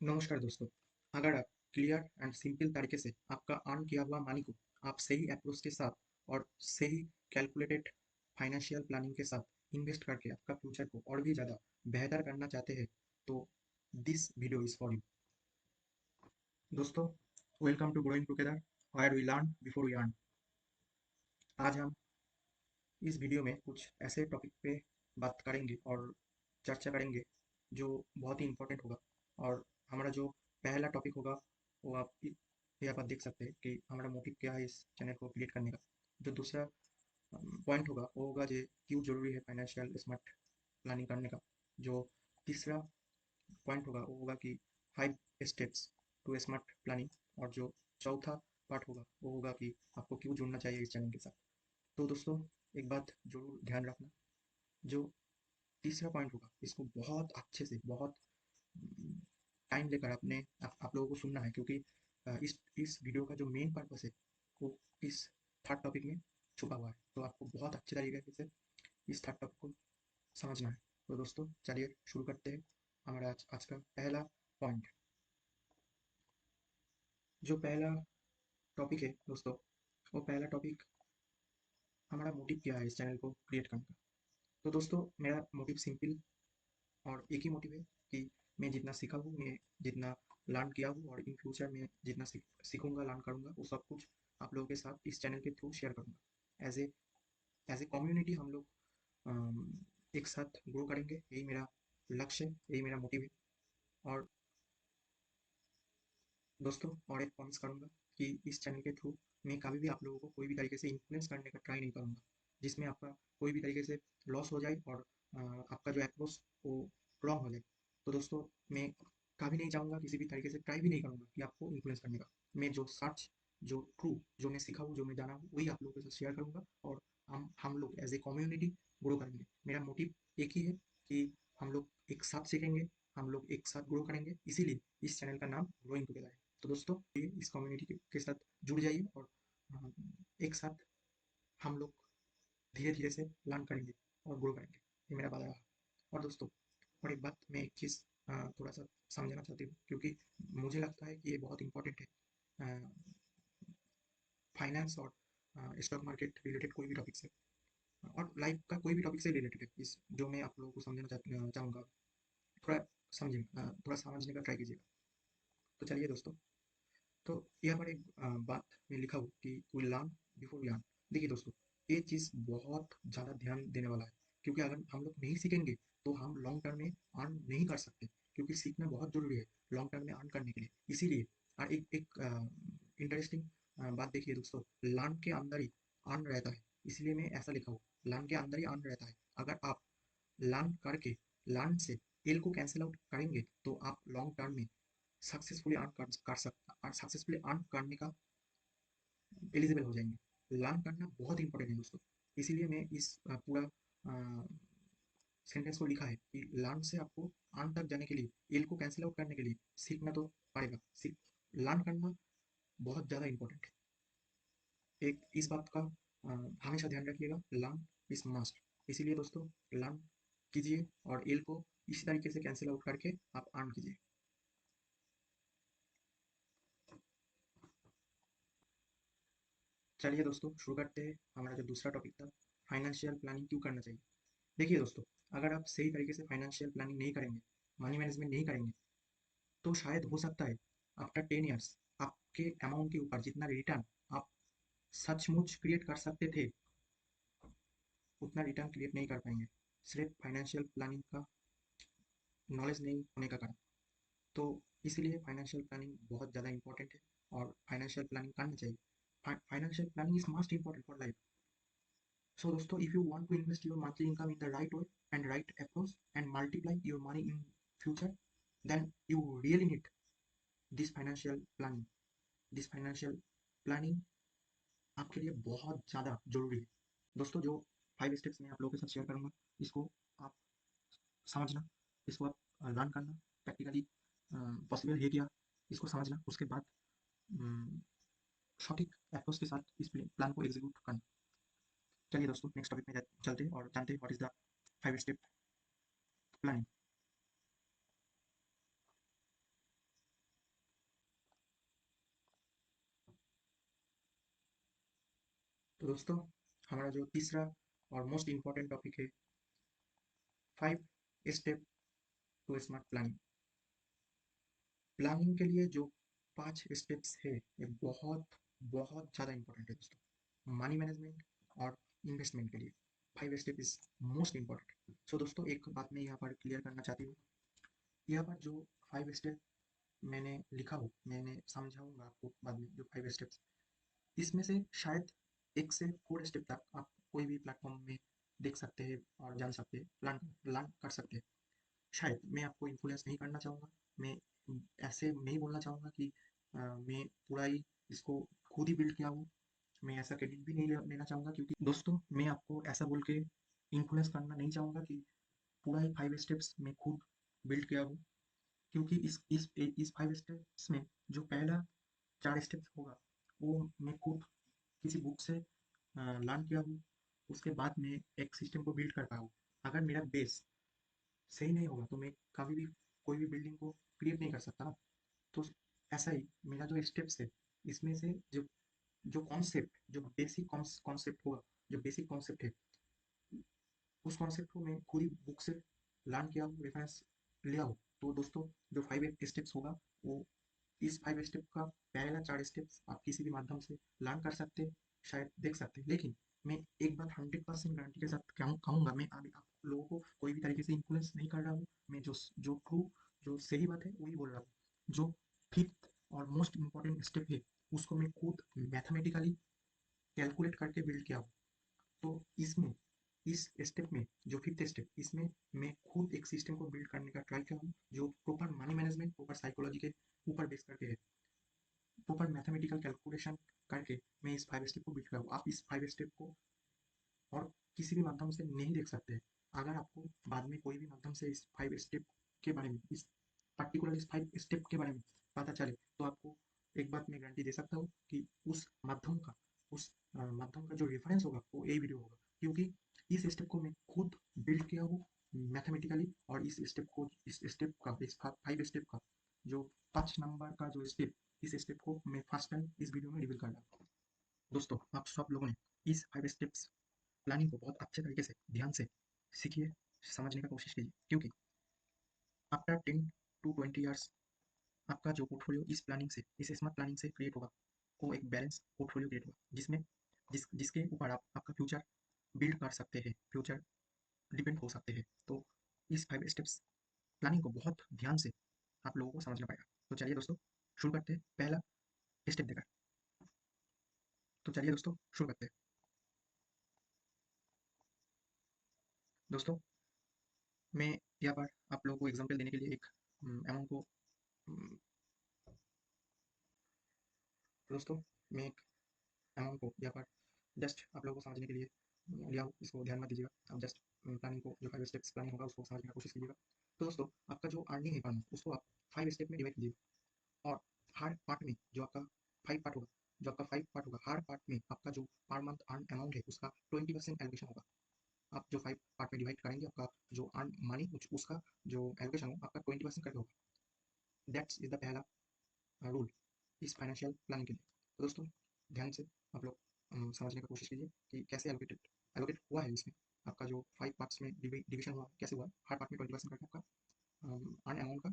नमस्कार दोस्तों। अगर आप क्लियर एंड सिंपल तरीके से आपका अर्न किया हुआ मनी को आप सही अप्रोच के साथ और सही कैलकुलेटेड फाइनेंशियल प्लानिंग के साथ इन्वेस्ट करके आपका फ्यूचर को और भी ज़्यादा बेहतर करना चाहते हैं तो this video is for you. दोस्तों, welcome to Growing Together where we learn before we earn. आज हम इस वीडियो में कुछ ऐसे टॉपिक पे बात करेंगे और चर्चा करेंगे जो बहुत ही इम्पोर्टेंट होगा। और हमारा जो पहला टॉपिक होगा वो यहाँ पर देख सकते हैं कि हमारा मोटिव क्या है इस चैनल को क्रिएट करने का। जो दूसरा पॉइंट होगा वो होगा जो क्यों ज़रूरी है फाइनेंशियल स्मार्ट प्लानिंग करने का। जो तीसरा पॉइंट होगा वो होगा कि 5 स्टेप्स टू स्मार्ट प्लानिंग। और जो चौथा पार्ट होगा वो होगा कि आपको क्यों जुड़ना चाहिए इस चैनल के साथ। तो दोस्तों, एक बात जरूर ध्यान रखना, जो तीसरा पॉइंट होगा इसको बहुत अच्छे से बहुत टाइम लेकर आप लोगों को सुनना है, क्योंकि इस वीडियो का जो मेन पर्पस है वो इस थर्ड टॉपिक में छुपा हुआ है। तो आपको बहुत अच्छे तरीके से इस थर्ड टॉपिक को समझना है। तो दोस्तों, चलिए शुरू करते हैं हमारा आज का पहला पॉइंट। जो पहला टॉपिक है दोस्तों, वो पहला टॉपिक हमारा मोटिव क्या है इस चैनल को क्रिएट करने का। तो दोस्तों, मेरा मोटिव सिंपल और एक ही मोटिव है कि मैं जितना सीखा हूँ, मैं जितना लर्न किया हूँ और इन फ्यूचर में जितना सीखूंगा लर्न करूँगा वो सब कुछ आप लोगों के साथ इस चैनल के थ्रू शेयर करूँगा। एज ए कम्युनिटी हम लोग एक साथ ग्रो करेंगे, यही मेरा लक्ष्य है, यही मेरा मोटिव है। और दोस्तों, और एक प्रॉमिस करूँगा कि इस चैनल के थ्रू मैं कभी भी आप लोगों को कोई भी तरीके से इन्फ्लुएंस करने का ट्राई नहीं करूँगा जिसमें आपका कोई भी तरीके से लॉस हो जाए और आपका जो अप्रोच वो रॉन्ग हो जाए। तो दोस्तों, मैं कभी नहीं चाहूँगा, किसी भी तरीके से ट्राई भी नहीं करूँगा कि आपको इन्फ्लुएंस करने का। मैं जो सच, जो ट्रू, जो मैं सीखा हूँ, जो मैं जाना हूँ, वही आप लोगों के साथ शेयर करूँगा और हम लोग एज ए कम्युनिटी ग्रो करेंगे। मेरा मोटिव एक ही है कि हम लोग एक साथ सीखेंगे, हम लोग एक साथ ग्रो करेंगे, इसीलिए इस चैनल का नाम ग्रोइंग टुगेदर है। तो दोस्तों, इस कम्युनिटी के साथ जुड़ जाइए और अ, एक साथ हम लोग धीरे धीरे से लर्न करेंगे और ग्रो करेंगे, ये मेरा वादा रहा। और दोस्तों, और एक बात, मैं एक चीज़ थोड़ा सा समझाना चाहती हूँ, क्योंकि मुझे लगता है कि ये बहुत इंपॉर्टेंट है। फाइनेंस और स्टॉक मार्केट रिलेटेड कोई भी टॉपिक से और लाइफ का कोई भी टॉपिक से रिलेटेड है इस जो मैं आप लोगों को समझाना चाहूँगा। थोड़ा समझिए, थोड़ा समझने का ट्राई कीजिएगा। तो चलिए दोस्तों, तो यहाँ पर एक बात में लिखा हो कि we learn before we earn. देखिए दोस्तों, ये चीज़ बहुत ज़्यादा ध्यान देने वाला है, क्योंकि अगर हम लोग नहीं सीखेंगे तो हम लॉन्ग टर्म में अर्न नहीं कर सकते, क्योंकि सीखना बहुत ज़रूरी है लॉन्ग टर्म में अर्न करने के लिए। इसीलिए और एक एक इंटरेस्टिंग बात देखिए दोस्तों, लर्न के अंदर ही अर्न रहता है। इसलिए मैं ऐसा लिखा हूँ, लर्न के अंदर ही अर्न रहता है। अगर आप लर्न करके लर्न से एल को कैंसिल आउट करेंगे तो आप लॉन्ग टर्म में सक्सेसफुली अर्न कर सकते, और सक्सेसफुली अर्न करने का एलिजिबल हो जाएंगे। लर्न करना बहुत इंपॉर्टेंट है दोस्तों। इसीलिए मैं इस पूरा सेंटेंस को लिखा है कि लर्न से आपको अर्न तक जाने के लिए, एल को कैंसिल आउट करने के लिए सीखना तो पड़ेगा। सीख लर्न करना बहुत ज़्यादा इंपॉर्टेंट है। एक इस बात का हमेशा ध्यान रखिएगा, लर्न इज मस्ट। इसीलिए दोस्तों, लर्न कीजिए और एल को इसी तरीके से कैंसिल आउट करके आप अर्न कीजिए। चलिए दोस्तों, शुरू करते हैं हमारा जो दूसरा टॉपिक था, फाइनेंशियल प्लानिंग क्यों करना चाहिए। देखिए दोस्तों, अगर आप सही तरीके से फाइनेंशियल प्लानिंग नहीं करेंगे, मनी मैनेजमेंट नहीं करेंगे, तो शायद हो सकता है आफ्टर 10 ईयर्स आपके अमाउंट के ऊपर जितना रिटर्न आप सचमुच क्रिएट कर सकते थे, उतना रिटर्न क्रिएट नहीं कर पाएंगे, सिर्फ फाइनेंशियल प्लानिंग का नॉलेज नहीं होने का कारण। तो इसीलिए फाइनेंशियल प्लानिंग बहुत ज़्यादा इंपॉर्टेंट है और फाइनेंशियल प्लानिंग करना चाहिए। Financial planning is most important for life. So दोस्तों, if you want to invest your monthly income in the right way and right approach and multiply your money in future, then you really need this financial planning. This financial planning आपके लिए बहुत ज़्यादा जरूरी है। दोस्तों, जो 5 steps मैं आप लोगों के साथ शेयर करूँगा, इसको आप समझना, इसको आप लर्न करना, प्रैक्टिकली पॉसिबल है क्या, इसको समझना, उसके बाद सटीक अप्रोच के साथ इस प्लान को एग्जीक्यूट करना। चलिए दोस्तों, नेक्स्ट टॉपिक में चलते हैं और जानते हैं what is the 5 step planning. तो दोस्तों, हमारा जो तीसरा और मोस्ट इम्पॉर्टेंट टॉपिक है, 5 step to smart planning. Planning के लिए जो 5 स्टेप्स है, ये बहुत बहुत ज़्यादा इम्पोर्टेंट है दोस्तों। मनी मैनेजमेंट और इन्वेस्टमेंट के लिए 5 स्टेप इज़ मोस्ट इम्पोर्टेंट। सो दोस्तों, एक बात मैं यहाँ पर क्लियर करना चाहती हूँ। यहाँ पर जो 5 स्टेप मैंने लिखा हो, मैंने समझाऊँगा आपको बाद में जो 5 स्टेप्स, इसमें से शायद 1 से 4 स्टेप तक आप कोई भी प्लेटफ़ॉर्म में देख सकते हैं और जान सकते हैं, प्लान कर सकते हैं। शायद मैं आपको इन्फ्लुएंस नहीं करना चाहूँगा। मैं ऐसे नहीं बोलना चाहूँगा कि मैं पूरा ही इसको खुद ही बिल्ड किया हूँ। मैं ऐसा क्रेडिट भी नहीं लेना चाहूँगा, क्योंकि दोस्तों, मैं आपको ऐसा बोल के इन्फ्लुएंस करना नहीं चाहूँगा कि पूरा ही 5 स्टेप्स मैं खुद बिल्ड किया हूँ। क्योंकि इस 5 स्टेप्स में जो पहला 4 स्टेप्स होगा, वो मैं खुद किसी बुक से लर्न किया हूँ। उसके बाद मैं एक सिस्टम को बिल्ड कर पाया हूँ। अगर मेरा बेस सही नहीं होगा तो मैं कभी भी कोई भी बिल्डिंग को क्रिएट नहीं कर सकता ना। तो ऐसा ही मेरा जो स्टेप्स है, इसमें से जो जो कॉन्सेप्ट जो बेसिक कॉन्सेप्ट होगा, जो बेसिक कॉन्सेप्ट है, उस कॉन्सेप्ट को मैं खुद ही बुक से लर्न किया हूँ, रेफरेंस लिया हूँ। तो दोस्तों, जो 5 स्टेप्स होगा, वो इस 5 स्टेप का पहला 4 स्टेप्स आप किसी भी माध्यम से लर्न कर सकते हैं, शायद देख सकते हैं। लेकिन मैं एक बात 100% गारंटी के साथ कहूँगा, मैं अभी आप लोगों को कोई भी तरीके से इन्फ्लुएंस नहीं कर रहा हूँ। मैं जो ट्रू, जो सही बात है वही बोल रहा हूँ। जो फिफ्थ और मोस्ट इम्पॉर्टेंट स्टेप है, उसको मैं खुद मैथमेटिकली कैलकुलेट करके बिल्ड किया हूँ। तो इसमें, इस स्टेप में, जो फिफ्थ स्टेप, इसमें मैं खुद एक सिस्टम को बिल्ड करने का ट्राई किया हूँ, जो proper money management, proper psychology के ऊपर बेस करके है। प्रॉपर मैथमेटिकल कैलकुलेशन करके मैं इस 5 स्टेप को बिल्ड किया हूँ। आप इस 5 स्टेप को और किसी भी माध्यम से नहीं देख सकते। अगर आपको बाद में कोई भी माध्यम से इस 5 स्टेप के बारे में, इस पर्टिकुलर इस 5 स्टेप के बारे में पता चले, तो आपको एक बात मैं गारंटी दे सकता हूँ कि उस माध्यम का जो रेफरेंस होगा, वो यही वीडियो होगा। क्योंकि इस स्टेप को मैं खुद बिल्ड किया हूँ मैथमेटिकली, और इस स्टेप का, इस 5 स्टेप का जो 5 नंबर का जो स्टेप, इस स्टेप को मैं फर्स्ट टाइम इस वीडियो में रिवील कर रहा हूँ। दोस्तों, आप सब लोगों ने इस 5 स्टेप्स प्लानिंग को बहुत अच्छे तरीके से, ध्यान से सीखिए, समझने का कोशिश कीजिए। क्योंकि आफ्टर 10 to 20 ईयर्स आपका जो पोर्टफोलियो इस प्लानिंग से, इस स्मार्ट प्लानिंग से क्रिएट होगा, वो एक बैलेंस पोर्टफोलियो क्रिएट होगा, जिसमें जिसके ऊपर आप आपका फ्यूचर बिल्ड कर सकते हैं, फ्यूचर डिपेंड हो सकते हैं। तो इस 5 स्टेप्स प्लानिंग को बहुत ध्यान से आप लोगों को समझना पड़ेगा। तो चलिए दोस्तों, शुरू करते हैं पहला स्टेप देकर। तो चलिए दोस्तों, शुरू करते हैं। दोस्तों, मैं यहाँ पर आप लोगों को एग्जाम्पल देने के लिए एक अमाउंट को, दोस्तों, मैं एक अमाउंट को यहाँ पर जस्ट आप लोगों को समझने के लिए लिया हूँ। इसको ध्यान मत दीजिएगा। आप जस्ट प्लानिंग को, जो 5 स्टेप्स प्लानिंग होगा, उसको समझने की कोशिश कीजिएगा। तो दोस्तों, आपका जो अर्निंग है पर मंथ, उसको आप 5 स्टेप में डिवाइड कीजिएगा। और हर पार्ट में जो आपका 5 पार्ट होगा, हर पार्ट में आपका जो पर मंथ अर्न अमाउंट है, उसका 20% एलोकेशन होगा। आप जो 5 पार्ट में डिवाइड करेंगे, आपका जो अर्न मनी, उसका जो एलोकेशन हो, आपका 20% करके होगा। दैट्स इज द पहला रूल इस फाइनेंशियल प्लानिंग के लिए। तो दोस्तों, ध्यान से आप लोग समझने की कोशिश कीजिए कि कैसे एलोकेट हुआ है इसमें। आपका जो 5 पार्ट्स में डिवीजन हुआ, कैसे हुआ, हर पार्ट में 20% करके आपका अर्न अमाउंट का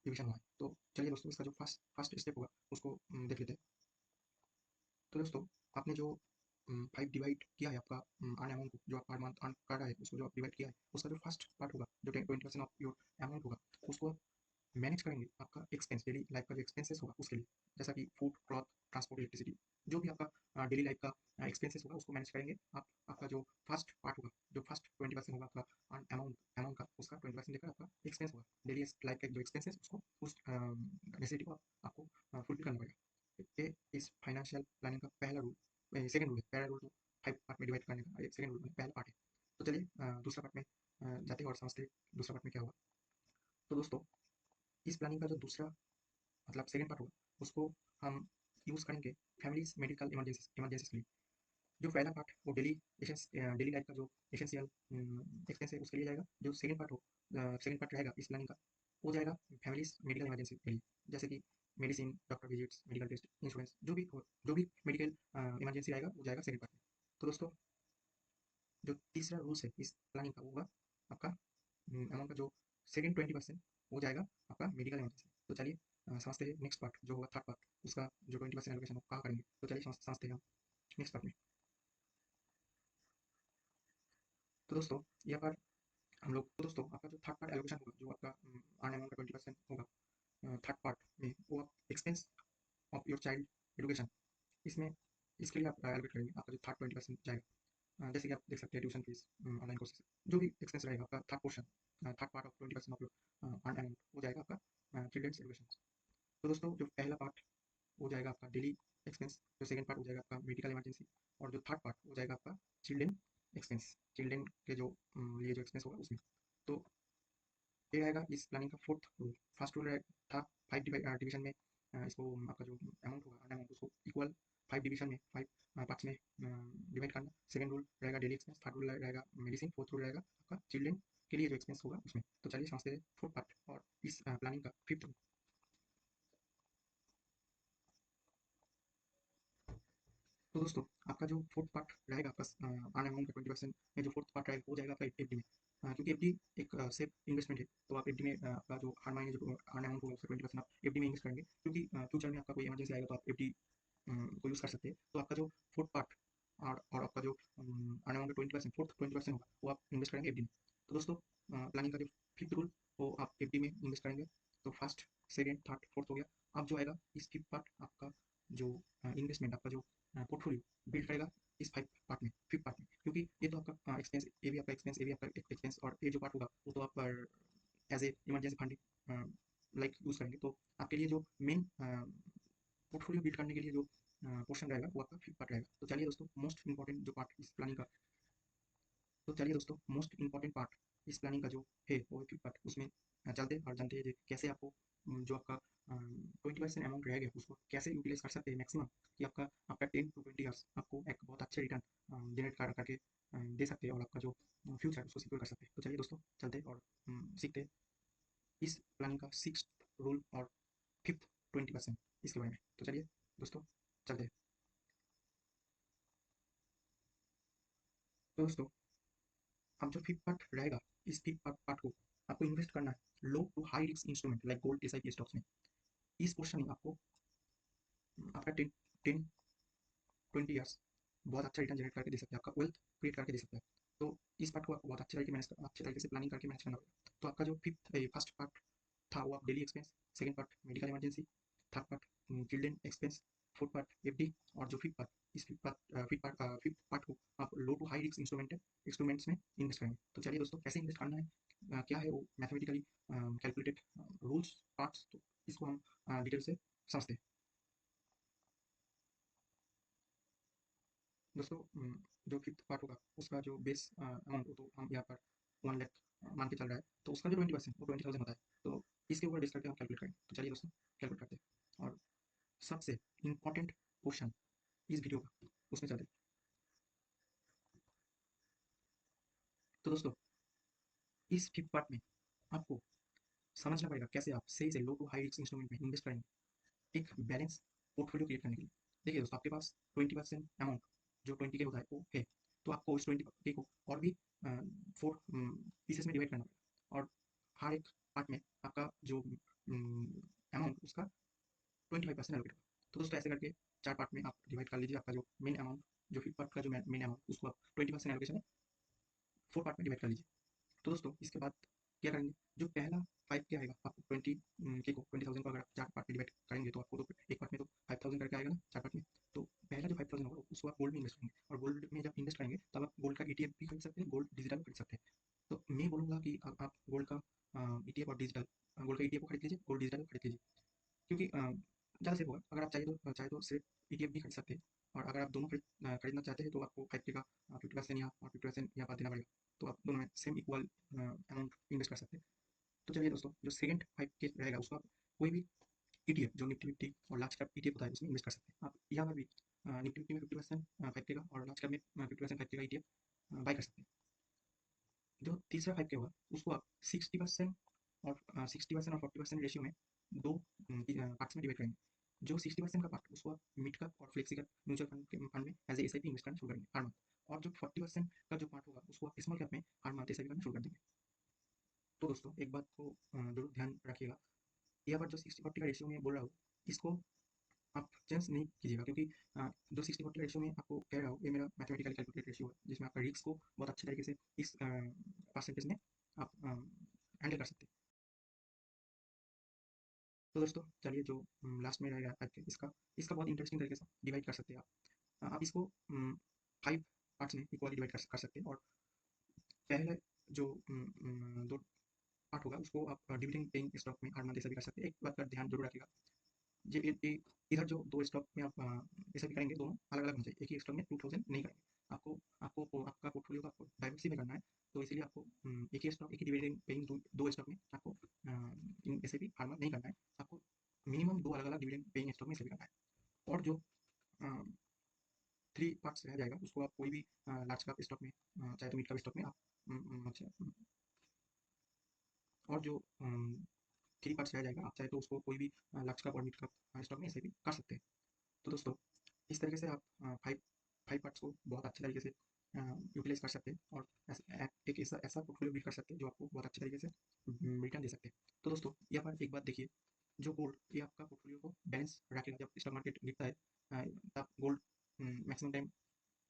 डिवीजन हुआ है। तो चलिए दोस्तों, इसका जो फर्स्ट स्टेप होगा, उसको देख लेते हैं। तो दोस्तों, आपने जो 5 डिवाइड किया है आपका अर्न अमाउंट को, जो आप पर मंथ अर्न कर रहा है, उसको जो आप डिवाइड किया है, उसका जो फर्स्ट पार्ट होगा, जो 20% ऑफ योर अमाउंट होगा, उसको मैनेज करेंगे आपका एक्सपेंस, डेली लाइफ का जो एक्सपेंसेस होगा उसके लिए। जैसा कि फूड, क्लॉथ, ट्रांसपोर्ट, इलेक्ट्रिसिटी, जो भी आपका डेली लाइफ का एक्सपेंसेस होगा, उसको मैनेज करेंगे आप। आपका जो फर्स्ट पार्ट होगा, जो फर्स्ट 20% होगा आपका अमाउंट का, उसका 20% लेकर आपका एक्सपेंस होगा, डेली लाइफ का जो एक्सपेंसेस, उसको उस नेसेसिटी को आपको फुलफिल करना पड़ेगा। ये इस फाइनेंशियल प्लानिंग का पहला रूल, सेकंड रूल है। पहला रूल तो 5 पार्ट में डिवाइड करने का, सेकंड रूल पहला पार्ट है। तो चलिए दूसरा पार्ट में जाते हैं और समझते हैं दूसरा पार्ट में क्या होगा। तो दोस्तों, इस प्लानिंग का जो दूसरा, मतलब सेकंड पार्ट होगा, उसको हम यूज़ करेंगे फैमिलीज मेडिकल इमरजेंसीज के लिए। जो पहला पार्ट वो डेली लाइफ का जो एसेंशियल एक्सपेंस है, उसके लिए जाएगा। जो सेकंड पार्ट रहेगा इस प्लानिंग का, वो जाएगा फैमिलीज मेडिकल इमरजेंसी के लिए। जैसे कि medicine, doctor visits, medical test, insurance, जो भी मेडिकल इमरजेंसी आएगा, वो जाएगा सेकंड पार्ट में। तो दोस्तों जो तीसरा रूल्स है इस प्लानिंग का वो होगा आपका अमाउंट का जो सेकेंड 20% वो जाएगा आपका मेडिकल इमरजेंसी। तो चलिए समझते हैं नेक्स्ट पार्ट जो होगा थर्ड पार्ट, उसका जो 20% एलोकेशन वो कहाँ करेंगे। तो चलिए समझते हैं हम नेक्स्ट पार्ट में। तो दोस्तों यहाँ पर हम लोग, तो दोस्तों आपका जो थर्ड पार्ट एलोकेशन होगा जो आपका अर्न अमाउंट का 20% होगा थर्ड पार्ट में, वो आप expense of your child education, इसमें इसके लिए आप एलोकेट करेंगे। आपका जो थर्ड 20% जाएगा, जैसे कि आप देख सकते हैं ट्यूशन फीस, ऑनलाइन कोर्सेज, जो भी एक्सपेंस रहेगा आपका third portion, third part of 20% of your earn amount वो जाएगा आपका चिल्ड्रंस एडुकेशन। तो दोस्तों जो पहला पार्ट वो जाएगा आपका डेली एक्सपेंस, जो सेकंड पार्ट हो जाएगा आपका मेडिकल इमरजेंसी, और जो थर्ड पार्ट वो जाएगा आपका चिल्ड्रेन एक्सपेंस, चिल्ड्रेन के जो लिए जो एक्सपेंस होगा उसमें। तो ये आएगा इस प्लानिंग का फोर्थ रूल। फर्स्ट रूल था 5 डिवीजन में, इसको आपका जो अमाउंट होगा अमाउंट उसको इक्वल 5 डिवीजन में 5 पार्ट्स में डिवाइड करना। सेकंड रूल रहेगा डेली एक्सपेंस, थर्ड रूल रहेगा मेडिसिन, फोर्थ रूल रहेगा आपका चिल्ड्रेन के लिए जो एक्सपेंस होगा उसमें। तो चलिए समझते हैं फोर्थ पार्ट और इस प्लानिंग का फिफ्थ रूल। तो दोस्तों आपका जो फोर्थ पार्ट रहेगा आपका अर्न अमाउंट का 20% में, जो फोर्थ पार्ट रहेगा वो जाएगा आपका एफडी में। क्योंकि एफडी एक सेफ इन्वेस्टमेंट है, तो आप एफडी में आपका जो हर महीने जो अर्न अमाउंट होगा उसका 20% आप एफडी में इन्वेस्ट करेंगे, क्योंकि फ्यूचर में आपका कोई इमरजेंसी आएगा तो आप एफडी को यूज़ कर सकते हैं। तो आपका जो फोर्थ पार्ट और आपका जो अर्न अमाउंट का 20%, फोर्थ 20% होगा वो आप इन्वेस्ट करेंगे एफडी में। तो दोस्तों प्लानिंग का जो फिफ्थ रूल वो आप एफडी में इन्वेस्ट करेंगे। तो फर्स्ट सेकेंड थर्ड फोर्थ हो गया। अब जो आएगा इस फिफ्थ पार्ट आपका जो इन्वेस्टमेंट, आपका जो पोर्टफोलियो बिल्ड करेगा इस फाइव पार्ट में, फिफ्थ पार्ट में, क्योंकि ये तो आपका एक्सपेंस, ये भी आपका एक्सपेंस, ये भी आपका एक्सपेंस, और ये जो पार्ट होगा वो तो आप as a emergency funding like use करेंगे। तो आपके लिए जो मेन पोर्टफोलियो बिल्ड करने के लिए जो पोर्शन रहेगा वो आपका फिफ्थ पार्ट रहेगा। तो चलिए दोस्तों मोस्ट इंपॉर्टेंट जो पार्ट इस प्लानिंग का, तो चलिए दोस्तों मोस्ट इंपॉर्टेंट पार्ट इस प्लानिंग का जो है वो फिफ्थ पार्ट, उसमें चलते हैं और जानते हैं कैसे आपको जो आपका 20% अमाउंट रहेगा उसको कैसे यूटिलाइज कर सकते हैं मैक्सिमम, कि आपका आपका 10 to 20 ईयर्स आपको एक बहुत अच्छे रिटर्न जनरेट करके दे सकते हैं, और आपका जो फ्यूचर उसको सिक्योर कर सकते हैं। तो चलिए दोस्तों चलते हैं और सीखते हैं इस प्लानिंग का सिक्स रूल और फिफ्थ 20% इसके बारे में। तो चलिए दोस्तों चलते हैं। तो दोस्तों अब जो फिफ्थ पार्ट रहेगा, इस फिफ्थ पार्ट को आपको इन्वेस्ट करना है low to high risk instrument like gold, SIP, stocks में। इस पोर्शन में आपको आपका 10 20 ईयर्स बहुत अच्छा रिटर्न जनरेट करके दे सकते हैं, आपका वेल्थ क्रिएट करके दे सकते हैं। तो इस पार्ट को आपको बहुत अच्छे तरीके से प्लानिंग करके मैनेज करना होगा। तो आपका जो फर्स्ट पार्ट था वो आप daily expense, second part medical emergency, third part children expense, fourth part FD, और जो फिफ्थ पार्ट, इस फिफ्थ पार्ट को आप लो टू हाई रिस्क इंस्ट्रूमेंट्स में इन्वेस्ट करेंगे। तो चलिए दोस्तों कैसे इन्वेस्ट करना है, क्या है वो मैथमेटिकली कैलकुलेटेड रूल्स पार्ट्स, तो इसको हम डिटेल से समझते हैं। दोस्तों जो फिफ्थ पार्ट होगा उसका जो बेस अमाउंट हो तो हम यहाँ पर 1 लाख मान के चल रहा है, तो उसका जो 20% वो 20,000 होता है। तो इसके ऊपर बेस करके हम कैलकुलेट करेंगे। तो चलिए दोस्तों कैलकुलेट करते हैं और सबसे इम्पोर्टेंट क्वेश्चन इस वीडियो का उसमें चलते हैं। तो दोस्तों इस फिफ्थ पार्ट में आपको समझना पड़ेगा कैसे आप सही से लो टू हाई रिस्क इंस्ट्रूमेंट में इन्वेस्ट करेंगे एक बैलेंस पोर्टफोलियो क्रिएट करने के लिए। देखिए दोस्तों आपके पास 20% अमाउंट जो 20K होता है वो है, तो आपको उस 20K को और भी 4 पीसेस में डिवाइड करना पड़ेगा, और हर एक पार्ट में आपका जो अमाउंट उसका 25% एलोकेट होगा। तो दोस्तों ऐसे करके 4 पार्ट में आप डिवाइड कर लीजिए आपका जो मेन अमाउंट, जो फिफ्थ पार्ट का जो मेन अमाउंट उसको आप 20% एलोकेशन में 4 पार्ट में डिवाइड कर लीजिए। तो दोस्तों इसके बाद क्या करेंगे, जो पहला 5K आएगा आपको 20,000 को अगर आप 4 पार्ट में डिवाइड करेंगे तो आपको तो एक पार्ट में तो 5,000 करके आएगा ना 4 पार्ट में। तो पहला जो 5,000 होगा उसको आप गोल्ड में इन्वेस्ट करेंगे, और गोल्ड में जब इन्वेस्ट करेंगे तब आप गोल्ड का ETF भी खरीद सकते हैं, गोल्ड डिजिटल खरीद सकते हैं। तो मैं बोलूँगा कि आप गोल्ड का ETF और डिजिटल, गोल्ड का ETF को खरीद लीजिए, गोल्ड डिजिटल को खरीद लीजिए, क्योंकि ज़्यादा सेफ होगा। अगर आप चाहे तो सिर्फ ETF भी खरीद सकते हैं, और अगर आप दोनों खरीदना चाहते हैं तो आपको 5K का 50% यहाँ और 50% यहाँ पर देना पड़ेगा। तो आप दोनों में सेम इक्वल अमाउंट इन्वेस्ट कर सकते हैं। तो चलिए दोस्तों जो सेकंड 5K रहेगा उसको आप कोई भी ETF जो निफ्टी फिफ्टी और लार्ज कैप ETF होता है उसमें इन्वेस्ट कर सकते हैं। आप यहाँ पर भी निफ्टी फिफ्टी में 50% 5K का, और लार्ज कैप में 50% 5K का ETF बाई कर सकते हैं। जो तीसरा 5K होगा उसको आप 60% और 40% रेशियो में दो पार्ट्स में डिवाइड करेंगे। जो 60% का पार्ट उसको आप मिड कैप और फ्लेक्सी कैप म्यूचुअल फंड में एज ए एसआईपी इन्वेस्ट करना शुरू करेंगे हर मंथ, और जो 40% का जो पार्ट होगा उसको आप स्मॉल कैप में हर मंथ एसआईपी करना शुरू कर देंगे। तो दोस्तों एक बात को जरूर ध्यान रखिएगा, यहाँ पर जो 60-40 का रेशियो में बोल रहा हूँ, इसको आप चेंज नहीं कीजिएगा, क्योंकि जो 60-40 रेशियो में आपको कह रहा हूँ ये मेरा मैथमेटिकली कैलकुलेटेड रेशियो है, जिसमें आपका रिस्क को बहुत अच्छे तरीके से इस परसेंटेज में आप हैंडल कर सकते हैं। तो दोस्तों चलिए जो लास्ट में रहेगा आज के इसका इसका बहुत इंटरेस्टिंग तरीके से डिवाइड कर सकते हैं आप। आप इसको 5 पार्ट्स में इक्वली डिवाइड कर सकते हैं, और पहले जो दो पार्ट होगा उसको आप डिविडेंड पेइंग स्टॉक में हर मंथ ऐसा भी कर सकते हैं। एक बात का ध्यान जरूर रखिएगा, जी इधर जो दो स्टॉक में आप ऐसा भी करेंगे, दोनों अलग अलग होना चाहिए, एक ही स्टॉक में 2000 नहीं करेंगे। आपको आपको आपका पोर्टफोलियो को आपको डाइवर्सिफाई करना है, तो इसीलिए आपको एक ही स्टॉक एक ही डिविडेंड पेइंग दो स्टॉक में आपको ऐसे भी हर मंथ नहीं करना है, आपको मिनिमम दो अलग अलग डिविडेंड पेइंग स्टॉक में ऐसे भी करना है। और जो 3 पार्ट्स रह जाएगा उसको आप कोई भी लार्ज कैप स्टॉक में चाहे तो मिड कैप स्टॉक में आप अच्छा, और जो 3 पार्ट्स रह जाएगा आप चाहे तो उसको कोई भी लार्ज कैप और मिड कैप स्टॉक में ऐसे भी कर सकते हैं। तो दोस्तों इस तरीके से आप फाइव फाइव पार्ट्स को बहुत अच्छे तरीके से यूटिलाइज कर सकते हैं, और एक ऐसा ऐसा पोर्टफोलियो बिल्ड कर सकते हैं जो आपको बहुत अच्छे तरीके से रिटर्न दे सकते हैं। तो दोस्तों यहाँ पर एक बात देखिए, जो गोल्ड ये आपका पोर्टफोलियो को बैलेंस रखेगा। जब स्टॉक मार्केट गिरता है तब गोल्ड मैक्सिमम टाइम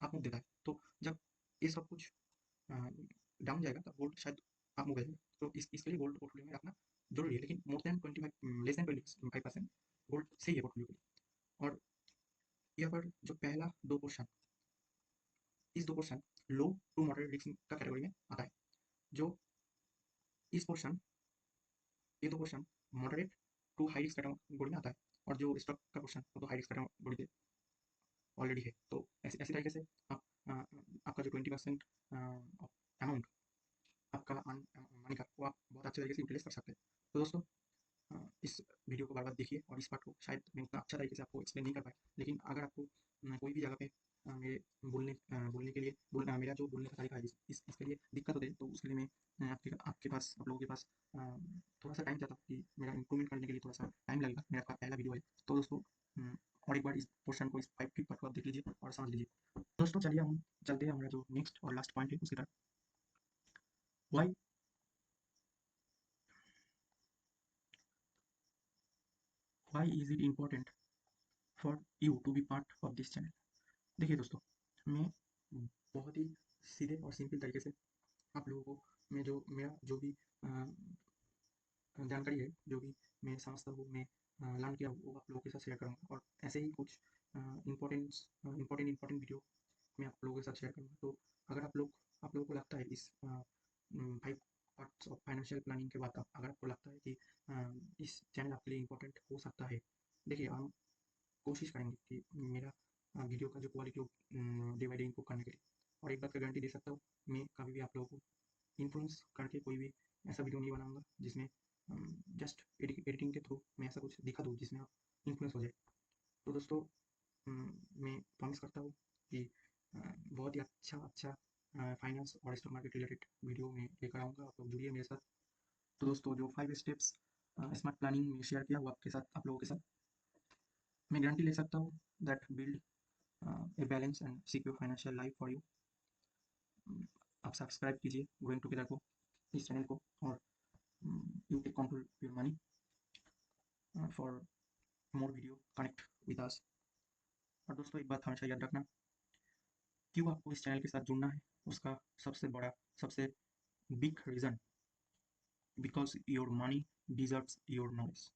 आप मूव देता है, तो जब ये सब कुछ डाउन जाएगा तब गोल्ड शायद आप मूव जाएगा। तो इसके लिए गोल्ड पोर्टफोलियो में रखना जरूरी है, लेकिन more than 25 less than 25% gold सही है पोर्टफोलियो के लिए। और यहाँ पर जो पहला दो क्वेश्चन, इस दो question low to moderate risk का कैटेगरी में आता है। जो इस क्वेश्चन ये दो question moderate to high risk category में आता है, और जो स्टॉक का क्वेश्चन वो तो हाई रिस्क कैटेगरी पे ऑलरेडी है। तो ऐसी ऐसी तरीके से आप आपका जो 20% अमाउंट आपका मनी का वो आप बहुत अच्छे तरीके से यूटिलाइज कर सकते हैं। तो दोस्तों इस वीडियो को बार-बार देखिए, और इस पार्ट को शायद मैं उतना अच्छा तरीके से आपको एक्सप्लेन नहीं कर पाया, लेकिन अगर आपको कोई भी जगह पे मेरे बोलने के लिए मेरा जो बोलने का तरीका है इसके लिए दिक्कत होती है, तो उसके लिए मैं आपके पास आप लोगों के पास थोड़ा-सा टाइम चाहता हूँ कि मेरा इम्प्रूवमेंट करने के लिए थोड़ा-सा टाइम लगेगा। मेरा पहला वीडियो है, तो दोस्तों और एक बार इस पोर्शन को, इस 5 टिप पार्ट को आप देख लीजिए और समझ लीजिए। दोस्तों चलिए हम चलते हैं हमारा जो नेक्स्ट और लास्ट पॉइंट है उसकी तरफ। Why why is it important for you to be part of this channel? देखिए दोस्तों, मैं बहुत ही सीधे और सिंपल तरीके से आप लोगों को मैं जो मेरा जो भी जानकारी है, जो भी मैं समझता हूँ, मैं लर्न किया हूँ, वो आप लोगों के साथ शेयर करूँगा, और ऐसे ही कुछ इम्पोर्टेंट वीडियो मैं आप लोगों के साथ शेयर करूँगा। तो अगर आप लोगों को लगता है इस 5 पार्ट्स ऑफ फाइनेंशियल प्लानिंग के बाद अगर आपको लगता है कि इस चैनल आपके लिए इम्पोर्टेंट हो सकता है, देखिए हम कोशिश करेंगे कि मेरा वीडियो का जो क्वालिटी हो डे बाई डे इम्प्रूव करने के लिए। और एक बात का गारंटी दे सकता हूँ, मैं कभी भी आप लोगों को इन्फ्लुएंस करके कोई भी ऐसा वीडियो नहीं बनाऊंगा जिसमें जस्ट एडिटिंग के थ्रू मैं ऐसा कुछ दिखा दूँ जिसमें आप इन्फ्लुएंस हो जाए। तो दोस्तों मैं प्रॉमिस करता हूँ कि बहुत ही अच्छा फाइनेंस और स्टॉक मार्केट रिलेटेड वीडियो में लेकर आऊँगा। आप लोग जुड़िए मेरे साथ। तो दोस्तों जो 5 स्टेप्स स्मार्ट प्लानिंग में शेयर किया हुआ आपके साथ, आप लोगों के साथ, मैं गारंटी ले सकता हूँ that build a balance and secure financial life for you. आप सब्सक्राइब कीजिए ग्रोइंग टुगेदर को, इस चैनल को, और you take control your money for more video connect with us. और दोस्तों एक बात हमेशा याद रखना, क्यों आपको इस चैनल के साथ जुड़ना है, उसका सबसे big reason, because your money deserves your knowledge.